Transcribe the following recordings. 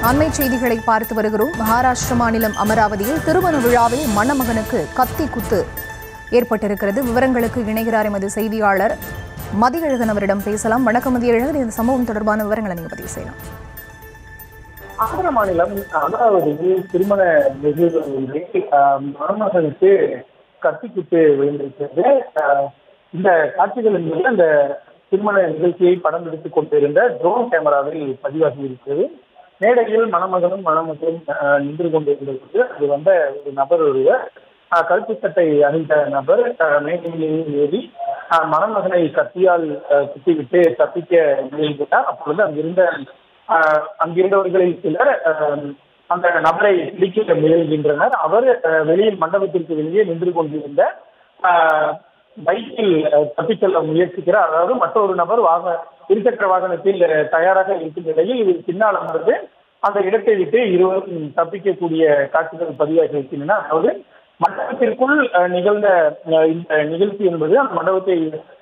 அண்மை செய்திகளை பார்த்து வருகிறோம். மகாராஷ்டிர மாநிலம் அமராவதியில் திருமண விழாவில் மணமகனுக்கு கத்தி குத்து ஏற்பட்டிருக்கிறது. விவரங்களுக்கு இணைகிறார் எமது செய்தியாளர் மதியழகன். அவரிடம் பேசலாம். வணக்கம் மதியழகன், இந்த சம்பவம் தொடர்பான விவரங்களை நீங்க பதிவு செய்யலாம். ஆந்திர மாநிலம் அமராவதியில் திருமண நிகழ்வு மணமகனுக்கு கத்தி குத்து விழுந்திருக்கிறது. இந்த காட்சிகள் என்பது அந்த திருமண நிகழ்ச்சியை படம் எடுத்துக் கொண்டிருந்த ட்ரோன் கேமராவில் பதிவாகி இருக்கிறது. மேடையில் மணமகனும் மணமகளும் நின்று கொண்டிருந்தபோது அது வந்த ஒரு நபர் ஒருவர், கருப்பு சட்டை அணிந்த நபர் மேடையில் ஏறி மணமகனை கத்தியால் குத்திவிட்டு தப்பிக்க முயல்கிறார். அப்பொழுது அங்கிருந்தவர்களில் சிலர் அந்த நபரை பிடிக்க முயல்கின்றனர். அவர் வெளியில் மண்டபத்திற்கு வெளியே நின்று கொண்டிருந்த பைக்கில் தப்பிச் செல்ல முயற்சிக்கிறார். அதாவது மற்றொரு நபர் இருசக்கர வாகனத்தில் தயாராக இருக்கும் நிலையில் இவர் பின்னால் அமர்ந்து அந்த இடத்தை விட்டு இருவரும் தப்பிக்கக்கூடிய காட்சிகள் பதிவாகி இருக்கின்றன. அதாவது மண்டபத்திற்குள் நிகழ்ந்த இந்த நிகழ்ச்சி என்பது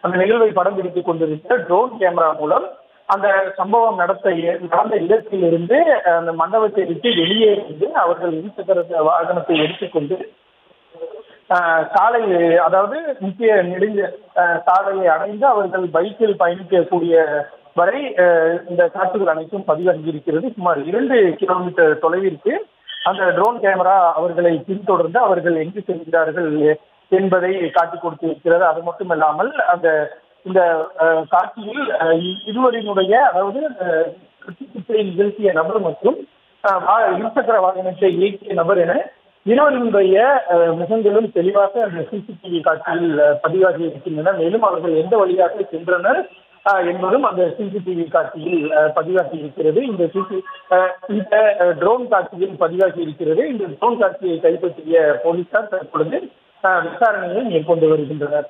அந்த நிகழ்வை படம் பிடித்துக் கொண்டிருந்த ட்ரோன் கேமரா மூலம் அந்த சம்பவம் நடந்த இடத்திலிருந்து அந்த மண்டபத்தை விட்டு வெளியே இருந்து அவர்கள் இருசக்கர வாகனத்தை எடுத்துக்கொண்டு அதாவது முக்கிய சாலையை அடைந்து அவர்கள் பைக்கில் பயணிக்கக்கூடிய வரை இந்த காட்சிகள் அனைத்தும் பதிவாகி இருக்கிறது. சுமார் 2 கிலோமீட்டர் தொலைவிற்கு அந்த ட்ரோன் கேமரா அவர்களை பின்தொடர்ந்து அவர்கள் எங்கு செல்கிறார்கள் என்பதை காட்டிக் கொடுத்திருக்கிறது. அது மட்டுமல்லாமல் இந்த காட்சியில் இருவரினுடைய, அதாவது நிகழ்த்திய நபர் மற்றும் இருசக்கர வாகனத்தை இயக்கிய நபர் என இருவரினுடைய முகங்களும் தெளிவாக அந்த சிசிடிவி காட்சியில் பதிவாகி இருக்கின்றன. மேலும் அவர்கள் எந்த வழியாக சென்றனர் என்பதும் அந்த சிசிடிவி காட்சியில் பதிவாகி இருக்கிறது. இந்த ட்ரோன் காட்சியில் பதிவாகி இருக்கிறது. இந்த ட்ரோன் காட்சியை கைப்பற்றிய போலீசார் தற்பொழுது விசாரணையை மேற்கொண்டு வருகின்றனர்.